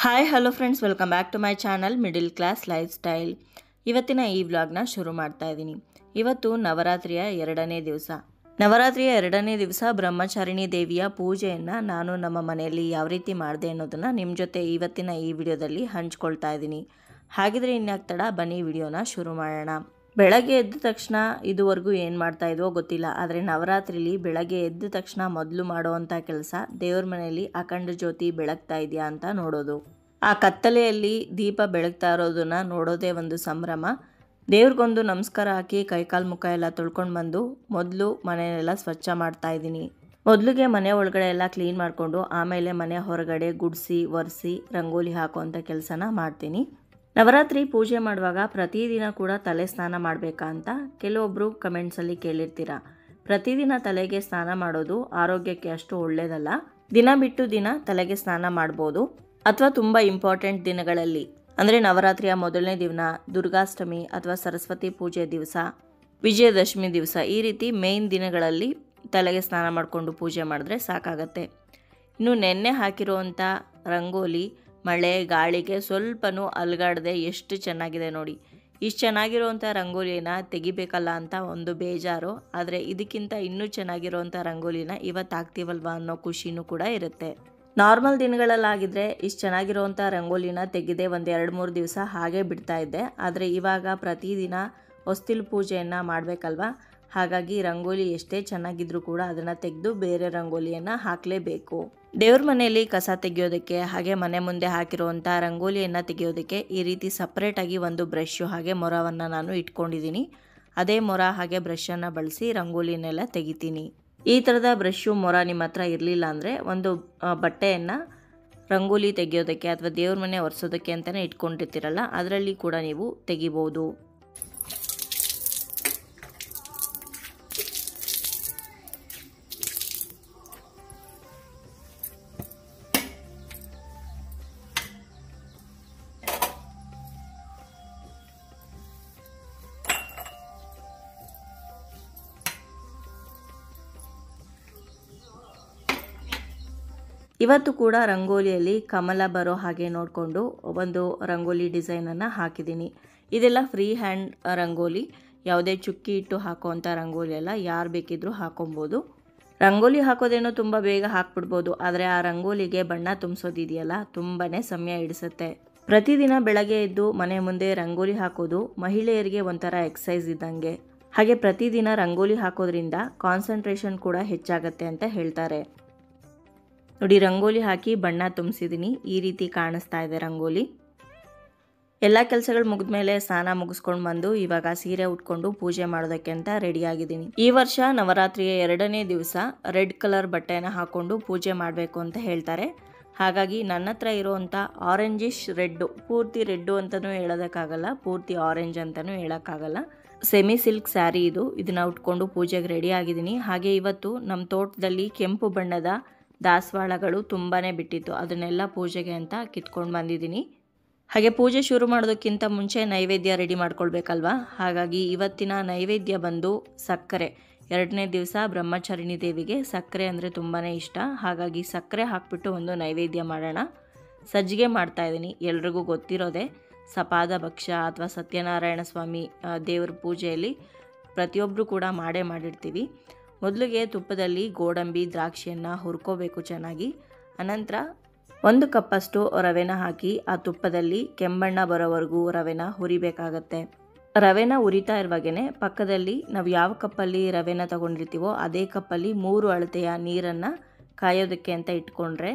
Hi hello friends, welcome back to my channel middle class lifestyle. ಇವತ್ತಿನ ಈ ವ್ಲಾಗ್ನ ಶುರು ಮಾಡ್ತಾ ಇದ್ದೀನಿ. ಇವತ್ತು ನವರಾತ್ರಿಯ ಎರಡನೇ ದಿವಸ ಬ್ರಹ್ಮಚಾರಿಣಿ ದೇವಿಯ ಪೂಜೆಯನ್ನು ನಾನು ನಮ್ಮ ಮನೆಯಲ್ಲಿ ಯಾವ ರೀತಿ ಮಾಡಿದೆ ಅನ್ನೋದನ್ನು ನಿಮ್ಮ ಜೊತೆ ಇವತ್ತಿನ ಈ ವಿಡಿಯೋದಲ್ಲಿ ಹಂಚ್ಕೊಳ್ತಾ ಇದ್ದೀನಿ. ಹಾಗಿದ್ರೆ ಇನ್ಯಾಕೆ ತಡ, ಬನ್ನಿ ವಿಡಿಯೋನ ಶುರು ಮಾಡೋಣ. ಬೆಳಗ್ಗೆ ಎದ್ದ ತಕ್ಷಣ ಇದುವರೆಗೂ ಏನು ಮಾಡ್ತಾ ಇದ್ವೋ ಗೊತ್ತಿಲ್ಲ, ಆದರೆ ನವರಾತ್ರಿಲಿ ಬೆಳಗ್ಗೆ ಎದ್ದ ತಕ್ಷಣ ಮೊದಲು ಮಾಡೋವಂಥ ಕೆಲಸ ದೇವ್ರ ಮನೆಯಲ್ಲಿ ಅಖಂಡ ಜ್ಯೋತಿ ಬೆಳಗ್ತಾ ಇದೆಯಾ ಅಂತ ನೋಡೋದು. ಆ ಕತ್ತಲೆಯಲ್ಲಿ ದೀಪ ಬೆಳಗ್ತಾ ಇರೋದನ್ನ ನೋಡೋದೇ ಒಂದು ಸಂಭ್ರಮ. ದೇವ್ರಿಗೊಂದು ನಮಸ್ಕಾರ ಹಾಕಿ ಕೈಕಾಲು ಮುಖ ಎಲ್ಲ ತೊಳ್ಕೊಂಡು ಬಂದು ಮೊದಲು ಮನೆಯೆಲ್ಲ ಸ್ವಚ್ಛ ಮಾಡ್ತಾ ಇದ್ದೀನಿ. ಮೊದಲಿಗೆ ಮನೆ ಒಳಗಡೆ ಎಲ್ಲ ಕ್ಲೀನ್ ಮಾಡಿಕೊಂಡು ಆಮೇಲೆ ಮನೆ ಹೊರಗಡೆ ಗುಡಿಸಿ ಒರೆಸಿ ರಂಗೋಲಿ ಹಾಕುವಂಥ ಕೆಲಸನ ಮಾಡ್ತೀನಿ. ನವರಾತ್ರಿ ಪೂಜೆ ಮಾಡುವಾಗ ಪ್ರತಿದಿನ ಕೂಡ ತಲೆ ಸ್ನಾನ ಮಾಡಬೇಕಾ ಅಂತ ಕೆಲವೊಬ್ಬರು ಕಮೆಂಟ್ಸಲ್ಲಿ ಕೇಳಿರ್ತೀರ. ಪ್ರತಿದಿನ ತಲೆಗೆ ಸ್ನಾನ ಮಾಡೋದು ಆರೋಗ್ಯಕ್ಕೆ ಅಷ್ಟು ಒಳ್ಳೆಯದಲ್ಲ. ದಿನ ಬಿಟ್ಟು ದಿನ ತಲೆಗೆ ಸ್ನಾನ ಮಾಡ್ಬೋದು, ಅಥವಾ ತುಂಬ ಇಂಪಾರ್ಟೆಂಟ್ ದಿನಗಳಲ್ಲಿ ಅಂದರೆ ನವರಾತ್ರಿಯ ಮೊದಲನೇ ದಿನ, ದುರ್ಗಾಷ್ಟಮಿ ಅಥವಾ ಸರಸ್ವತಿ ಪೂಜೆ ದಿವಸ, ವಿಜಯದಶಮಿ ದಿವಸ, ಈ ರೀತಿ ಮೇಯ್ನ್ ದಿನಗಳಲ್ಲಿ ತಲೆಗೆ ಸ್ನಾನ ಮಾಡಿಕೊಂಡು ಪೂಜೆ ಮಾಡಿದ್ರೆ ಸಾಕಾಗತ್ತೆ. ಇನ್ನು ನೆನ್ನೆ ಹಾಕಿರುವಂಥ ರಂಗೋಲಿ ಮಳೆ ಗಾಳಿಗೆ ಸ್ವಲ್ಪನೂ ಅಲುಗಾಡದೆ ಎಷ್ಟು ಚೆನ್ನಾಗಿದೆ ನೋಡಿ. ಇಷ್ಟು ಚೆನ್ನಾಗಿರುವಂಥ ರಂಗೋಲಿನ ತೆಗಿಬೇಕಲ್ಲ ಅಂತ ಒಂದು ಬೇಜಾರು, ಆದರೆ ಇದಕ್ಕಿಂತ ಇನ್ನೂ ಚೆನ್ನಾಗಿರುವಂಥ ರಂಗೋಲಿನ ಇವತ್ತು ಹಾಕ್ತೀವಲ್ವ ಅನ್ನೋ ಖುಷಿನೂ ಕೂಡ ಇರುತ್ತೆ. ನಾರ್ಮಲ್ ದಿನಗಳಲ್ಲಾಗಿದ್ದರೆ ಇಷ್ಟು ಚೆನ್ನಾಗಿರುವಂಥ ರಂಗೋಲಿನ ತೆಗೆದೇ ಒಂದು 2-3 ದಿವಸ ಹಾಗೆ ಬಿಡ್ತಾ ಇದ್ದೆ. ಆದರೆ ಇವಾಗ ಪ್ರತಿದಿನ ಹೊಸ್ತಿಲು ಪೂಜೆಯನ್ನು ಮಾಡಬೇಕಲ್ವ, ಹಾಗಾಗಿ ರಂಗೋಲಿ ಎಷ್ಟೇ ಚೆನ್ನಾಗಿದ್ರೂ ಕೂಡ ಅದನ್ನು ತೆಗೆದು ಬೇರೆ ರಂಗೋಲಿಯನ್ನು ಹಾಕಲೇಬೇಕು. ದೇವ್ರ ಮನೆಯಲ್ಲಿ ಕಸ ತೆಗೆಯೋದಕ್ಕೆ ಹಾಗೆ ಮನೆ ಮುಂದೆ ಹಾಕಿರುವಂಥ ರಂಗೋಲಿಯನ್ನು ತೆಗೆಯೋದಕ್ಕೆ ಈ ರೀತಿ ಸಪ್ರೇಟಾಗಿ ಒಂದು ಬ್ರಷು ಹಾಗೆ ಮೊರವನ್ನು ನಾನು ಇಟ್ಕೊಂಡಿದ್ದೀನಿ. ಅದೇ ಮೊರ ಹಾಗೆ ಬ್ರಷನ್ನು ಬಳಸಿ ರಂಗೋಲಿನೆಲ್ಲ ತೆಗಿತೀನಿ. ಈ ಥರದ ಬ್ರಷು ಮೊರ ನಿಮ್ಮ ಹತ್ರ ಇರಲಿಲ್ಲ ಅಂದರೆ ಒಂದು ಬಟ್ಟೆಯನ್ನು ರಂಗೋಲಿ ತೆಗೆಯೋದಕ್ಕೆ ಅಥವಾ ದೇವ್ರ ಮನೆ ಒರೆಸೋದಕ್ಕೆ ಅಂತಲೇ ಇಟ್ಕೊಂಡಿರ್ತೀರಲ್ಲ, ಅದರಲ್ಲಿ ಕೂಡ ನೀವು ತೆಗಿಬೋದು. ಇವತ್ತು ಕೂಡ ರಂಗೋಲಿಯಲ್ಲಿ ಕಮಲ ಬರೋ ಹಾಗೆ ನೋಡಿಕೊಂಡು ಒಂದು ರಂಗೋಲಿ ಡಿಸೈನನ್ನು ಹಾಕಿದ್ದೀನಿ. ಇದೆಲ್ಲ ಫ್ರೀ ಹ್ಯಾಂಡ್ ರಂಗೋಲಿ, ಯಾವುದೇ ಚುಕ್ಕಿ ಇಟ್ಟು ಹಾಕೋವಂಥ ರಂಗೋಲಿ ಎಲ್ಲ, ಯಾರು ಬೇಕಿದ್ರೂ ಹಾಕೊಬೋದು. ರಂಗೋಲಿ ಹಾಕೋದೇನೋ ತುಂಬ ಬೇಗ ಹಾಕ್ಬಿಡ್ಬೋದು, ಆದರೆ ಆ ರಂಗೋಲಿಗೆ ಬಣ್ಣ ತುಂಬಿಸೋದಿದೆಯಲ್ಲ ತುಂಬಾ ಸಮಯ ಹಿಡಿಸುತ್ತೆ. ಪ್ರತಿದಿನ ಬೆಳಗ್ಗೆ ಎದ್ದು ಮನೆ ಮುಂದೆ ರಂಗೋಲಿ ಹಾಕೋದು ಮಹಿಳೆಯರಿಗೆ ಒಂಥರ ಎಕ್ಸಸೈಸ್ ಇದ್ದಂಗೆ. ಹಾಗೆ ಪ್ರತಿದಿನ ರಂಗೋಲಿ ಹಾಕೋದ್ರಿಂದ ಕಾನ್ಸಂಟ್ರೇಷನ್ ಕೂಡ ಹೆಚ್ಚಾಗತ್ತೆ ಅಂತ ಹೇಳ್ತಾರೆ. ನೋಡಿ, ರಂಗೋಲಿ ಹಾಕಿ ಬಣ್ಣ ತುಂಬಿಸಿದ್ದೀನಿ, ಈ ರೀತಿ ಕಾಣಿಸ್ತಾ ಇದೆ ರಂಗೋಲಿ. ಎಲ್ಲ ಕೆಲಸಗಳು ಮುಗಿದ್ಮೇಲೆ ಸ್ನಾನ ಮುಗಿಸ್ಕೊಂಡು ಬಂದು ಇವಾಗ ಸೀರೆ ಉಟ್ಕೊಂಡು ಪೂಜೆ ಮಾಡೋದಕ್ಕೆ ಅಂತ ರೆಡಿಯಾಗಿದ್ದೀನಿ. ಈ ವರ್ಷ ನವರಾತ್ರಿಯ 2ನೇ ದಿವಸ ರೆಡ್ ಕಲರ್ ಬಟ್ಟೆನ ಹಾಕ್ಕೊಂಡು ಪೂಜೆ ಮಾಡಬೇಕು ಅಂತ ಹೇಳ್ತಾರೆ. ಹಾಗಾಗಿ ನನ್ನ ಹತ್ರ ಇರೋವಂಥ ಆರೆಂಜಿಶ್ ರೆಡ್ಡು, ಪೂರ್ತಿ ರೆಡ್ಡು ಅಂತಲೂ ಹೇಳೋದಕ್ಕಾಗಲ್ಲ, ಪೂರ್ತಿ ಆರೆಂಜ್ ಅಂತಲೂ ಹೇಳೋಕ್ಕಾಗಲ್ಲ, ಸೆಮಿ ಸಿಲ್ಕ್ ಸ್ಯಾರಿ ಇದು. ಇದನ್ನು ಉಟ್ಕೊಂಡು ಪೂಜೆಗೆ ರೆಡಿ ಆಗಿದ್ದೀನಿ. ಹಾಗೆ ಇವತ್ತು ನಮ್ಮ ತೋಟದಲ್ಲಿ ಕೆಂಪು ಬಣ್ಣದ ದಾಸವಾಳಗಳು ತುಂಬಾ ಬಿಟ್ಟಿತ್ತು, ಅದನ್ನೆಲ್ಲ ಪೂಜೆಗೆ ಅಂತ ಕಿತ್ಕೊಂಡು ಬಂದಿದ್ದೀನಿ. ಹಾಗೆ ಪೂಜೆ ಶುರು ಮಾಡೋದಕ್ಕಿಂತ ಮುಂಚೆ ನೈವೇದ್ಯ ರೆಡಿ ಮಾಡ್ಕೊಳ್ಬೇಕಲ್ವ, ಹಾಗಾಗಿ ಇವತ್ತಿನ ನೈವೇದ್ಯ ಬಂದು ಸಕ್ಕರೆ. 2ನೇ ದಿವಸ ಬ್ರಹ್ಮಚಾರಿಣಿ ದೇವಿಗೆ ಸಕ್ಕರೆ ಅಂದರೆ ತುಂಬಾ ಇಷ್ಟ, ಹಾಗಾಗಿ ಸಕ್ಕರೆ ಹಾಕ್ಬಿಟ್ಟು ಒಂದು ನೈವೇದ್ಯ ಮಾಡೋಣ. ಸಜ್ಜಿಗೆ ಮಾಡ್ತಾಯಿದ್ದೀನಿ, ಎಲ್ರಿಗೂ ಗೊತ್ತಿರೋದೆ. ಸಪಾದ ಭಕ್ಷ್ಯ ಅಥವಾ ಸತ್ಯನಾರಾಯಣ ಸ್ವಾಮಿ ದೇವ್ರ ಪೂಜೆಯಲ್ಲಿ ಪ್ರತಿಯೊಬ್ಬರು ಕೂಡ ಮಾಡಿರ್ತೀವಿ. ಮೊದಲಿಗೆ ತುಪ್ಪದಲ್ಲಿ ಗೋಡಂಬಿ ದ್ರಾಕ್ಷಿಯನ್ನು ಹುರ್ಕೋಬೇಕು ಚೆನ್ನಾಗಿ. ಅನಂತರ 1 ಕಪ್ಪಷ್ಟು ರವೆನ ಹಾಕಿ ಆ ತುಪ್ಪದಲ್ಲಿ ಕೆಂಬಣ್ಣ ಬರೋವರೆಗೂ ರವೆನ ಹುರಿಬೇಕಾಗತ್ತೆ. ರವೆನ ಹುರಿತಾ ಇರುವಾಗೇ ಪಕ್ಕದಲ್ಲಿ ನಾವು ಯಾವ ಕಪ್ಪಲ್ಲಿ ರವೆನ ತಗೊಂಡಿರ್ತೀವೋ ಅದೇ ಕಪ್ಪಲ್ಲಿ 3 ಅಳತೆಯ ನೀರನ್ನು ಕಾಯೋದಕ್ಕೆ ಅಂತ ಇಟ್ಕೊಂಡ್ರೆ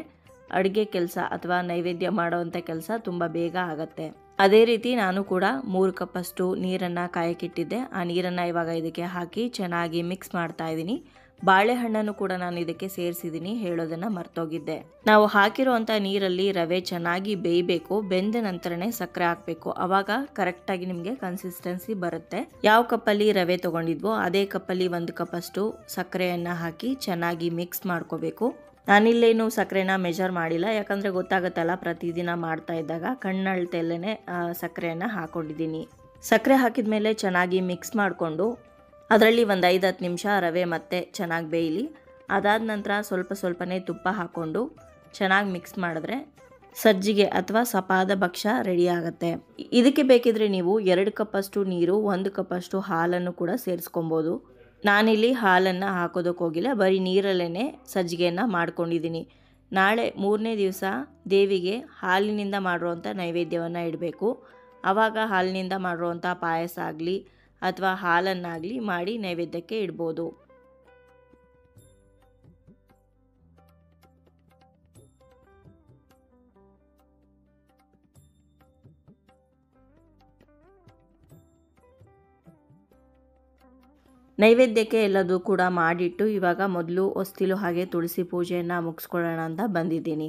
ಅಡುಗೆ ಕೆಲಸ ಅಥವಾ ನೈವೇದ್ಯ ಮಾಡೋವಂಥ ಕೆಲಸ ತುಂಬ ಬೇಗ ಆಗತ್ತೆ. ಅದೇ ರೀತಿ ನಾನು ಕೂಡ 3 ಕಪ್ಪಷ್ಟು ನೀರನ್ನು ಕಾಯಕ್ಕಿಟ್ಟಿದ್ದೆ. ಆ ನೀರನ್ನು ಇವಾಗ ಇದಕ್ಕೆ ಹಾಕಿ ಚೆನ್ನಾಗಿ ಮಿಕ್ಸ್ ಮಾಡ್ತಾ ಇದ್ದೀನಿ. ಬಾಳೆಹಣ್ಣನ್ನು ಕೂಡ ನಾನು ಇದಕ್ಕೆ ಸೇರಿಸಿದ್ದೀನಿ, ಹೇಳೋದನ್ನು ಮರ್ತೋಗಿದ್ದೆ. ನಾವು ಹಾಕಿರುವಂಥ ನೀರಲ್ಲಿ ರವೆ ಚೆನ್ನಾಗಿ ಬೇಯಬೇಕು, ಬೆಂದ ನಂತರನೇ ಸಕ್ಕರೆ ಹಾಕಬೇಕು, ಆವಾಗ ಕರೆಕ್ಟಾಗಿ ನಿಮಗೆ ಕನ್ಸಿಸ್ಟೆನ್ಸಿ ಬರುತ್ತೆ. ಯಾವ ಕಪ್ಪಲ್ಲಿ ರವೆ ತೊಗೊಂಡಿದ್ವೋ ಅದೇ ಕಪ್ಪಲ್ಲಿ 1 ಕಪ್ಪಷ್ಟು ಸಕ್ಕರೆಯನ್ನು ಹಾಕಿ ಚೆನ್ನಾಗಿ ಮಿಕ್ಸ್ ಮಾಡ್ಕೋಬೇಕು. ನಾನಿಲ್ಲೇನು ಸಕ್ಕರೆನ ಮೆಜರ್ ಮಾಡಿಲ್ಲ, ಯಾಕಂದರೆ ಗೊತ್ತಾಗುತ್ತಲ್ಲ ಪ್ರತಿದಿನ ಮಾಡ್ತಾ ಇದ್ದಾಗ, ಕಣ್ಣಳ್ತೆಲ್ಲೇ ಸಕ್ಕರೆಯನ್ನು ಹಾಕ್ಕೊಂಡಿದ್ದೀನಿ. ಸಕ್ಕರೆ ಹಾಕಿದ ಮೇಲೆ ಚೆನ್ನಾಗಿ ಮಿಕ್ಸ್ ಮಾಡಿಕೊಂಡು ಅದರಲ್ಲಿ ಒಂದು 5-10 ನಿಮಿಷ ರವೆ ಮತ್ತೆ ಚೆನ್ನಾಗಿ ಬೇಯಲಿ. ಅದಾದ ನಂತರ ಸ್ವಲ್ಪನೇ ತುಪ್ಪ ಹಾಕ್ಕೊಂಡು ಚೆನ್ನಾಗಿ ಮಿಕ್ಸ್ ಮಾಡಿದ್ರೆ ಸಜ್ಜಿಗೆ ಅಥವಾ ಸಪಾದ ಭಕ್ಷ್ಯ ರೆಡಿ ಆಗುತ್ತೆ. ಇದಕ್ಕೆ ಬೇಕಿದ್ರೆ ನೀವು 2 ಕಪ್ಪಷ್ಟು ನೀರು, 1 ಕಪ್ಪಷ್ಟು ಹಾಲನ್ನು ಕೂಡ ಸೇರಿಸ್ಕೊಬೋದು. ನಾನಿಲ್ಲಿ ಹಾಲನ್ನು ಹಾಕೋದಕ್ಕೆ ಹೋಗಿಲ್ಲ, ಬರೀ ನೀರಲ್ಲೇ ಸಜ್ಜಿಗೆಯನ್ನು ಮಾಡ್ಕೊಂಡಿದ್ದೀನಿ. ನಾಳೆ 3ನೇ ದಿವಸ ದೇವಿಗೆ ಹಾಲಿನಿಂದ ಮಾಡಿರುವಂಥ ನೈವೇದ್ಯವನ್ನು ಇಡಬೇಕು. ಆವಾಗ ಹಾಲಿನಿಂದ ಮಾಡಿರುವಂಥ ಪಾಯಸ ಆಗಲಿ ಅಥವಾ ಹಾಲನ್ನಾಗಲಿ ಮಾಡಿ ನೈವೇದ್ಯಕ್ಕೆ ಇಡ್ಬೋದು. ನೈವೇದ್ಯಕ್ಕೆ ಎಲ್ಲದೂ ಕೂಡ ಮಾಡಿಟ್ಟು ಇವಾಗ ಮೊದಲು ಹೊಸ್ತಿಲು ಹಾಗೆ ತುಳಸಿ ಪೂಜೆಯನ್ನು ಮುಗಿಸ್ಕೊಳ್ಳೋಣ ಅಂತ ಬಂದಿದ್ದೀನಿ.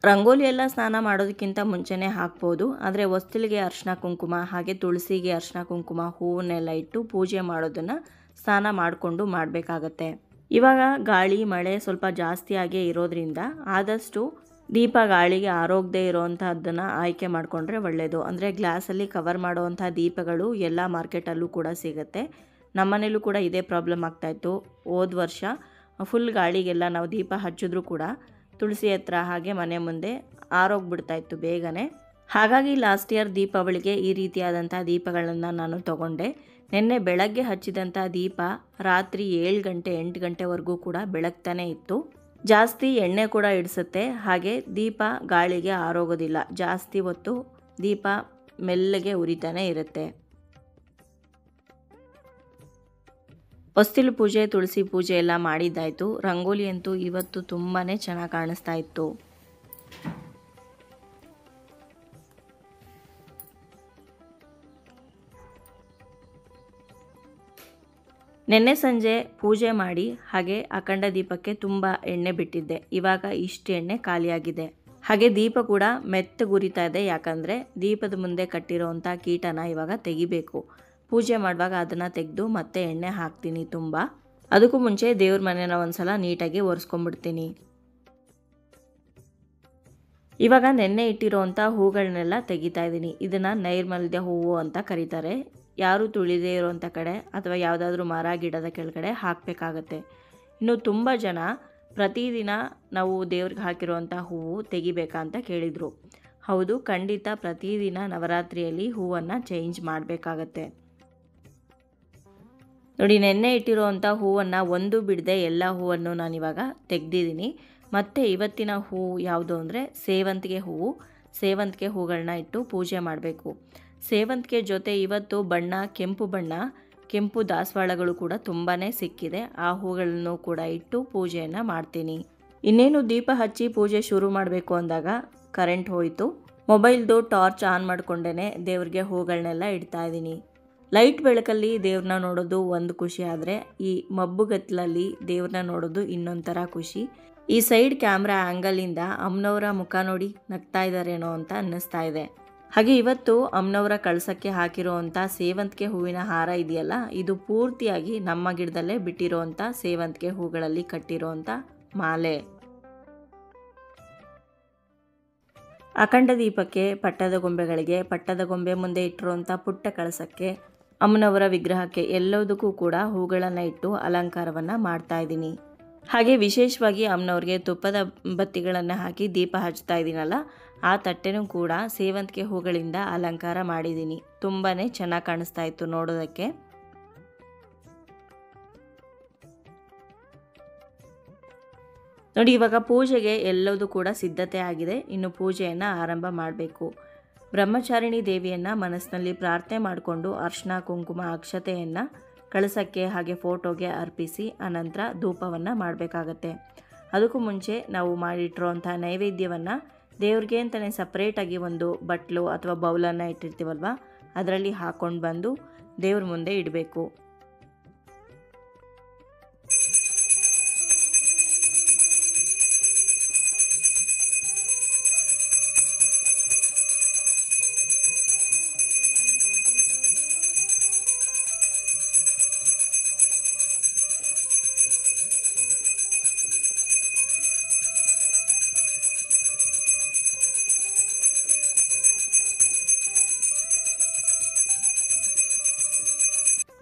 ರಂಗೋಲಿ ಎಲ್ಲ ಸ್ನಾನ ಮಾಡೋದಕ್ಕಿಂತ ಮುಂಚೆನೇ ಹಾಕ್ಬೋದು, ಆದರೆ ಹೊಸ್ತಿಲಿಗೆ ಅರಿಶಿನ ಕುಂಕುಮ ಹಾಗೆ ತುಳಸಿಗೆ ಅರಿಶಿನ ಕುಂಕುಮ ಹೂವನ್ನೆಲ್ಲ ಇಟ್ಟು ಪೂಜೆ ಮಾಡೋದನ್ನು ಸ್ನಾನ ಮಾಡಿಕೊಂಡು ಮಾಡಬೇಕಾಗತ್ತೆ. ಇವಾಗ ಗಾಳಿ ಮಳೆ ಸ್ವಲ್ಪ ಜಾಸ್ತಿಯಾಗೇ ಇರೋದ್ರಿಂದ ಆದಷ್ಟು ದೀಪ ಗಾಳಿಗೆ ಆರೋಗದೇ ಇರೋವಂಥದ್ದನ್ನು ಆಯ್ಕೆ ಮಾಡಿಕೊಂಡ್ರೆ ಒಳ್ಳೆಯದು. ಅಂದರೆ ಗ್ಲಾಸಲ್ಲಿ ಕವರ್ ಮಾಡೋವಂಥ ದೀಪಗಳು ಎಲ್ಲ ಮಾರ್ಕೆಟಲ್ಲೂ ಕೂಡ ಸಿಗುತ್ತೆ. ನಮ್ಮನೇಲೂ ಕೂಡ ಇದೇ ಪ್ರಾಬ್ಲಮ್ ಆಗ್ತಾಯಿತ್ತು. ಹೋದ ವರ್ಷ ಫುಲ್ ಗಾಳಿಗೆಲ್ಲ ನಾವು ದೀಪ ಹಚ್ಚಿದ್ರೂ ಕೂಡ ತುಳಸಿ ಹತ್ರ ಹಾಗೆ ಮನೆ ಮುಂದೆ ಆರೋಗ್ಬಿಡ್ತಾಯಿತ್ತು ಬೇಗನೆ. ಹಾಗಾಗಿ ಲಾಸ್ಟ್ ಇಯರ್ ದೀಪಾವಳಿಗೆ ಈ ರೀತಿಯಾದಂಥ ದೀಪಗಳನ್ನು ನಾನು ತೊಗೊಂಡೆ. ನಿನ್ನೆ ಬೆಳಗ್ಗೆ ಹಚ್ಚಿದಂಥ ದೀಪ ರಾತ್ರಿ 7 ಗಂಟೆ 8 ಗಂಟೆವರೆಗೂ ಕೂಡ ಬೆಳಗ್ತಾನೆ ಇತ್ತು. ಜಾಸ್ತಿ ಎಣ್ಣೆ ಕೂಡ ಇಡಿಸುತ್ತೆ, ಹಾಗೆ ದೀಪ ಗಾಳಿಗೆ ಆರೋಗೋದಿಲ್ಲ. ಜಾಸ್ತಿ ಹೊತ್ತು ದೀಪ ಮೆಲ್ಲಗೆ ಉರಿತಾನೆ ಇರುತ್ತೆ. ಹೊಸ್ತಿಲು ಪೂಜೆ ತುಳಸಿ ಪೂಜೆ ಎಲ್ಲ ಮಾಡಿದ್ದಾಯಿತು. ರಂಗೋಲಿ ಅಂತೂ ಇವತ್ತು ತುಂಬಾ ಚೆನ್ನಾಗಿ ಕಾಣಿಸ್ತಾ ಇತ್ತು. ನಿನ್ನೆ ಸಂಜೆ ಪೂಜೆ ಮಾಡಿ ಹಾಗೆ ಅಖಂಡ ದೀಪಕ್ಕೆ ತುಂಬ ಎಣ್ಣೆ ಬಿಟ್ಟಿದ್ದೆ. ಇವಾಗ ಇಷ್ಟು ಎಣ್ಣೆ ಖಾಲಿಯಾಗಿದೆ. ಹಾಗೆ ದೀಪ ಕೂಡ ಮೆತ್ತಗುರಿತಾ ಇದೆ, ಯಾಕಂದರೆ ದೀಪದ ಮುಂದೆ ಕಟ್ಟಿರೋವಂಥ ಕೀಟನ ಇವಾಗ ತೆಗಿಬೇಕು. ಪೂಜೆ ಮಾಡುವಾಗ ಅದನ್ನು ತೆಗೆದು ಮತ್ತೆ ಎಣ್ಣೆ ಹಾಕ್ತೀನಿ ತುಂಬ. ಅದಕ್ಕೂ ಮುಂಚೆ ದೇವ್ರ ಮನೆನ ಒಂದ್ಸಲ ನೀಟಾಗಿ ಒರೆಸ್ಕೊಂಡ್ಬಿಡ್ತೀನಿ. ಇವಾಗ ನೆನ್ನೆ ಇಟ್ಟಿರೋವಂಥ ಹೂಗಳನ್ನೆಲ್ಲ ತೆಗಿತಾ ಇದ್ದೀನಿ. ಇದನ್ನು ನೈರ್ಮಲ್ಯ ಹೂವು ಅಂತ ಕರೀತಾರೆ. ಯಾರು ತುಳಿದೇ ಇರೋವಂಥ ಕಡೆ ಅಥವಾ ಯಾವುದಾದ್ರೂ ಮರ ಗಿಡದ ಕೆಳಗಡೆ ಹಾಕಬೇಕಾಗತ್ತೆ. ಇನ್ನು ತುಂಬ ಜನ ಪ್ರತಿದಿನ ನಾವು ದೇವ್ರಿಗೆ ಹಾಕಿರುವಂಥ ಹೂವು ತೆಗಿಬೇಕಾ ಅಂತ ಕೇಳಿದರು. ಹೌದು, ಖಂಡಿತ ಪ್ರತಿದಿನ ನವರಾತ್ರಿಯಲ್ಲಿ ಹೂವನ್ನು ಚೇಂಜ್ ಮಾಡಬೇಕಾಗತ್ತೆ. ನೋಡಿ, ನೆನ್ನೆ ಇಟ್ಟಿರುವಂಥ ಹೂವನ್ನು ಒಂದು ಬಿಡದೆ ಎಲ್ಲ ಹೂವನ್ನು ನಾನಿವಾಗ ತೆಗೆದಿದ್ದೀನಿ. ಮತ್ತು ಇವತ್ತಿನ ಹೂವು ಯಾವುದು ಅಂದರೆ ಸೇವಂತಿಗೆ ಹೂವು. ಸೇವಂತಿಗೆ ಹೂಗಳನ್ನ ಇಟ್ಟು ಪೂಜೆ ಮಾಡಬೇಕು. ಸೇವಂತಿಗೆ ಜೊತೆ ಇವತ್ತು ಬಣ್ಣ ಕೆಂಪು ಬಣ್ಣ, ಕೆಂಪು ದಾಸವಾಳಗಳು ಕೂಡ ತುಂಬಾ ಸಿಕ್ಕಿದೆ. ಆ ಹೂಗಳನ್ನು ಕೂಡ ಇಟ್ಟು ಪೂಜೆಯನ್ನು ಮಾಡ್ತೀನಿ. ಇನ್ನೇನು ದೀಪ ಹಚ್ಚಿ ಪೂಜೆ ಶುರು ಮಾಡಬೇಕು ಅಂದಾಗ ಕರೆಂಟ್ ಹೋಯಿತು. ಮೊಬೈಲ್ದು ಟಾರ್ಚ್ ಆನ್ ಮಾಡಿಕೊಂಡೇ ದೇವ್ರಿಗೆ ಹೂಗಳನ್ನೆಲ್ಲ ಇಡ್ತಾ ಇದ್ದೀನಿ. ಲೈಟ್ ಬೆಳಕಲ್ಲಿ ದೇವ್ರನ್ನ ನೋಡೋದು ಒಂದು ಖುಷಿ, ಆದರೆ ಈ ಮಬ್ಬುಗತ್ತಲಲ್ಲಿ ದೇವ್ರನ್ನ ನೋಡೋದು ಇನ್ನೊಂಥರ ಖುಷಿ. ಈ ಸೈಡ್ ಕ್ಯಾಮ್ರಾ ಆ್ಯಂಗಲಿಂದ ಅಮ್ಮನವರ ಮುಖ ನೋಡಿ ನಗ್ತಾ ಇದ್ದಾರೇನೋ ಅಂತ ಅನ್ನಿಸ್ತಾ ಇದೆ. ಹಾಗೆ ಇವತ್ತು ಅಮ್ಮನವರ ಕಳಸಕ್ಕೆ ಹಾಕಿರೋವಂಥ ಸೇವಂತಿಗೆ ಹೂವಿನ ಹಾರ ಇದೆಯಲ್ಲ, ಇದು ಪೂರ್ತಿಯಾಗಿ ನಮ್ಮ ಗಿಡದಲ್ಲೇ ಬಿಟ್ಟಿರೋವಂಥ ಸೇವಂತಿಗೆ ಹೂಗಳಲ್ಲಿ ಕಟ್ಟಿರೋವಂಥ ಮಾಲೆ. ಅಖಂಡ ದೀಪಕ್ಕೆ, ಪಟ್ಟದ ಗೊಂಬೆಗಳಿಗೆ, ಪಟ್ಟದ ಗೊಂಬೆ ಮುಂದೆ ಇಟ್ಟಿರುವಂಥ ಪುಟ್ಟ ಕಳಸಕ್ಕೆ, ಅಮ್ಮನವರ ವಿಗ್ರಹಕ್ಕೆ ಎಲ್ಲದಕ್ಕೂ ಕೂಡ ಹೂಗಳನ್ನು ಇಟ್ಟು ಅಲಂಕಾರವನ್ನು ಮಾಡ್ತಾ ಇದ್ದೀನಿ. ಹಾಗೆ ವಿಶೇಷವಾಗಿ ಅಮ್ಮನವ್ರಿಗೆ ತುಪ್ಪದ ಬತ್ತಿಗಳನ್ನು ಹಾಕಿ ದೀಪ ಹಚ್ತಾ ಇದ್ದೀನಲ್ಲ, ಆ ತಟ್ಟೆನೂ ಕೂಡ ಸೇವಂತಿಗೆ ಹೂಗಳಿಂದ ಅಲಂಕಾರ ಮಾಡಿದ್ದೀನಿ. ತುಂಬಾ ಚೆನ್ನಾಗಿ ಕಾಣಿಸ್ತಾ ಇತ್ತು ನೋಡೋದಕ್ಕೆ. ನೋಡಿ, ಇವಾಗ ಪೂಜೆಗೆ ಎಲ್ಲದೂ ಕೂಡ ಸಿದ್ಧತೆ ಆಗಿದೆ. ಇನ್ನು ಪೂಜೆಯನ್ನು ಆರಂಭ ಮಾಡಬೇಕು. ಬ್ರಹ್ಮಚಾರಿಣಿ ದೇವಿಯನ್ನು ಮನಸ್ಸಿನಲ್ಲಿ ಪ್ರಾರ್ಥನೆ ಮಾಡಿಕೊಂಡು ಅರಿಶಿನ ಕುಂಕುಮ ಅಕ್ಷತೆಯನ್ನು ಕಳಸಕ್ಕೆ ಹಾಗೆ ಫೋಟೋಗೆ ಅರ್ಪಿಸಿ ಅನಂತರ ಧೂಪವನ್ನು ಮಾಡಬೇಕಾಗತ್ತೆ. ಅದಕ್ಕೂ ಮುಂಚೆ ನಾವು ಮಾಡಿಟ್ಟಿರೋಂಥ ನೈವೇದ್ಯವನ್ನು ದೇವ್ರಿಗೆ ಅಂತಲೇ ಸಪ್ರೇಟಾಗಿ ಒಂದು ಬಟ್ಲು ಅಥವಾ ಬೌಲನ್ನು ಇಟ್ಟಿರ್ತೀವಲ್ವ, ಅದರಲ್ಲಿ ಹಾಕ್ಕೊಂಡು ಬಂದು ದೇವ್ರ ಮುಂದೆ ಇಡಬೇಕು.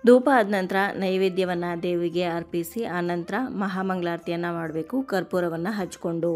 ಧೂಪ ಆದ ನಂತರ ನೈವೇದ್ಯವನ್ನು ದೇವಿಗೆ ಅರ್ಪಿಸಿ ಆನಂತರ ಮಹಾಮಂಗಳಾರತಿಯನ್ನು ಮಾಡಬೇಕು ಕರ್ಪೂರವನ್ನು ಹಚ್ಕೊಂಡು.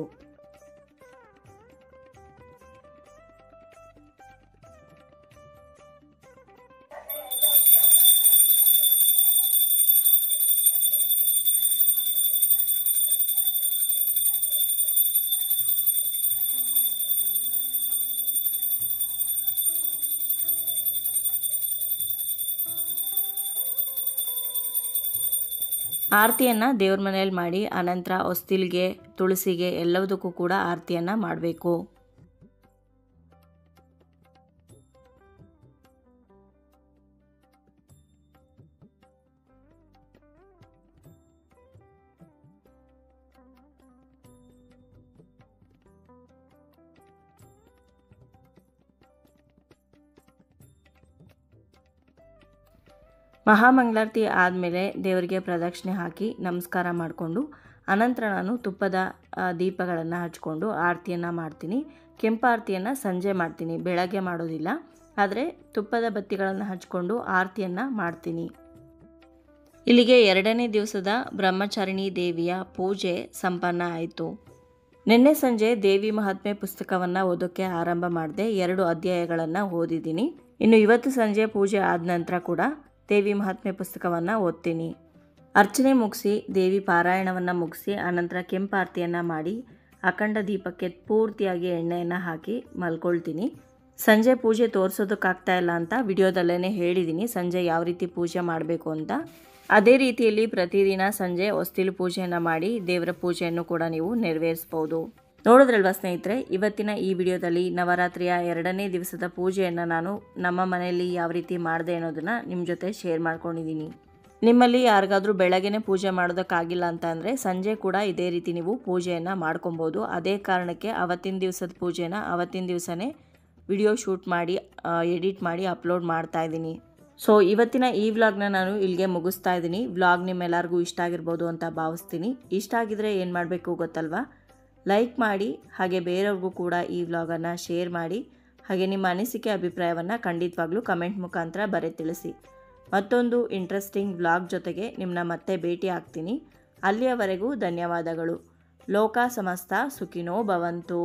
ಆರತಿಯನ್ನು ದೇವ್ರ ಮನೆಯಲ್ಲಿ ಮಾಡಿ ಅನಂತರ ಹೊಸ್ತಿಲಿಗೆ ತುಳಸಿಗೆ ಎಲ್ಲದಕ್ಕೂ ಕೂಡ ಆರತಿಯನ್ನು ಮಾಡಬೇಕು. ಮಹಾಮಂಗಳಾರತಿ ಆದಮೇಲೆ ದೇವರಿಗೆ ಪ್ರದಕ್ಷಿಣೆ ಹಾಕಿ ನಮಸ್ಕಾರ ಮಾಡಿಕೊಂಡು ಅನಂತರ ನಾನು ತುಪ್ಪದ ದೀಪಗಳನ್ನು ಹಚ್ಕೊಂಡು ಆರತಿಯನ್ನು ಮಾಡ್ತೀನಿ. ಕೆಂಪಾರತಿಯನ್ನು ಸಂಜೆ ಮಾಡ್ತೀನಿ, ಬೆಳಗ್ಗೆ ಮಾಡೋದಿಲ್ಲ. ಆದರೆ ತುಪ್ಪದ ಬತ್ತಿಗಳನ್ನು ಹಚ್ಕೊಂಡು ಆರತಿಯನ್ನು ಮಾಡ್ತೀನಿ. ಇಲ್ಲಿಗೆ 2ನೇ ದಿವಸದ ಬ್ರಹ್ಮಚಾರಿಣಿ ದೇವಿಯ ಪೂಜೆ ಸಂಪನ್ನ ಆಯಿತು. ನಿನ್ನೆ ಸಂಜೆ ದೇವಿ ಮಹಾತ್ಮೆ ಪುಸ್ತಕವನ್ನು ಓದೋಕ್ಕೆ ಆರಂಭ ಮಾಡಿದೆ. 2 ಅಧ್ಯಾಯಗಳನ್ನು ಓದಿದ್ದೀನಿ. ಇನ್ನು ಇವತ್ತು ಸಂಜೆ ಪೂಜೆ ಆದ ನಂತರ ಕೂಡ ದೇವಿ ಮಹಾತ್ಮೆ ಪುಸ್ತಕವನ್ನು ಓದ್ತೀನಿ. ಅರ್ಚನೆ ಮುಗಿಸಿ ದೇವಿ ಪಾರಾಯಣವನ್ನು ಮುಗಿಸಿ ಅನಂತರ ಕೆಂಪಾರತಿಯನ್ನು ಮಾಡಿ ಅಖಂಡ ದೀಪಕ್ಕೆ ಪೂರ್ತಿಯಾಗಿ ಎಣ್ಣೆಯನ್ನು ಹಾಕಿ ಮಲ್ಕೊಳ್ತೀನಿ. ಸಂಜೆ ಪೂಜೆ ತೋರಿಸೋದಕ್ಕಾಗ್ತಾ ಇಲ್ಲ ಅಂತ ವಿಡಿಯೋದಲ್ಲೇ ಹೇಳಿದ್ದೀನಿ ಸಂಜೆ ಯಾವ ರೀತಿ ಪೂಜೆ ಮಾಡಬೇಕು ಅಂತ. ಅದೇ ರೀತಿಯಲ್ಲಿ ಪ್ರತಿದಿನ ಸಂಜೆ ಹೊಸ್ತಿಲು ಪೂಜೆಯನ್ನು ಮಾಡಿ ದೇವರ ಪೂಜೆಯನ್ನು ಕೂಡ ನೀವು ನೆರವೇರಿಸ್ಬೋದು. ನೋಡಿದ್ರಲ್ವಾ ಸ್ನೇಹಿತರೆ, ಇವತ್ತಿನ ಈ ವಿಡಿಯೋದಲ್ಲಿ ನವರಾತ್ರಿಯ 2ನೇ ದಿವಸದ ಪೂಜೆಯನ್ನು ನಾನು ನಮ್ಮ ಮನೆಯಲ್ಲಿ ಯಾವ ರೀತಿ ಮಾಡಿದೆ ಅನ್ನೋದನ್ನು ನಿಮ್ಮ ಜೊತೆ ಶೇರ್ ಮಾಡ್ಕೊಂಡಿದ್ದೀನಿ. ನಿಮ್ಮಲ್ಲಿ ಯಾರಿಗಾದರೂ ಬೆಳಗ್ಗೆನೇ ಪೂಜೆ ಮಾಡೋದಕ್ಕಾಗಿಲ್ಲ ಅಂತ ಅಂದರೆ ಸಂಜೆ ಕೂಡ ಇದೇ ರೀತಿ ನೀವು ಪೂಜೆಯನ್ನು ಮಾಡ್ಕೊಬೋದು. ಅದೇ ಕಾರಣಕ್ಕೆ ಅವತ್ತಿನ ದಿವಸದ ಪೂಜೆನ ಅವತ್ತಿನ ದಿವಸನೇ ವಿಡಿಯೋ ಶೂಟ್ ಮಾಡಿ ಎಡಿಟ್ ಮಾಡಿ ಅಪ್ಲೋಡ್ ಮಾಡ್ತಾ ಇದ್ದೀನಿ. ಸೊ ಇವತ್ತಿನ ಈ ವ್ಲಾಗ್ನ ನಾನು ಇಲ್ಲಿಗೆ ಮುಗಿಸ್ತಾ ಇದ್ದೀನಿ. ವ್ಲಾಗ್ ನಿಮ್ಮೆಲ್ಲರಿಗೂ ಇಷ್ಟ ಆಗಿರ್ಬೋದು ಅಂತ ಭಾವಿಸ್ತೀನಿ. ಇಷ್ಟ ಆಗಿದ್ರೆ ಏನು ಮಾಡಬೇಕು ಗೊತ್ತಲ್ವಾ? ಲೈಕ್ ಮಾಡಿ, ಹಾಗೆ ಬೇರೆಯವ್ರಿಗೂ ಕೂಡ ಈ ವ್ಲಾಗನ್ನು ಶೇರ್ ಮಾಡಿ, ಹಾಗೆ ನಿಮ್ಮ ಅನಿಸಿಕೆ ಅಭಿಪ್ರಾಯವನ್ನು ಖಂಡಿತವಾಗ್ಲೂ ಕಮೆಂಟ್ ಮುಖಾಂತರ ಬರೆದು ತಿಳಿಸಿ. ಮತ್ತೊಂದು ಇಂಟ್ರೆಸ್ಟಿಂಗ್ ವ್ಲಾಗ್ ಜೊತೆಗೆ ನಿಮ್ಮನ್ನ ಮತ್ತೆ ಭೇಟಿ ಆಗ್ತೀನಿ. ಅಲ್ಲಿಯವರೆಗೂ ಧನ್ಯವಾದಗಳು. ಲೋಕ ಸಮಸ್ತ ಸುಖಿನೋ ಭವಂತು.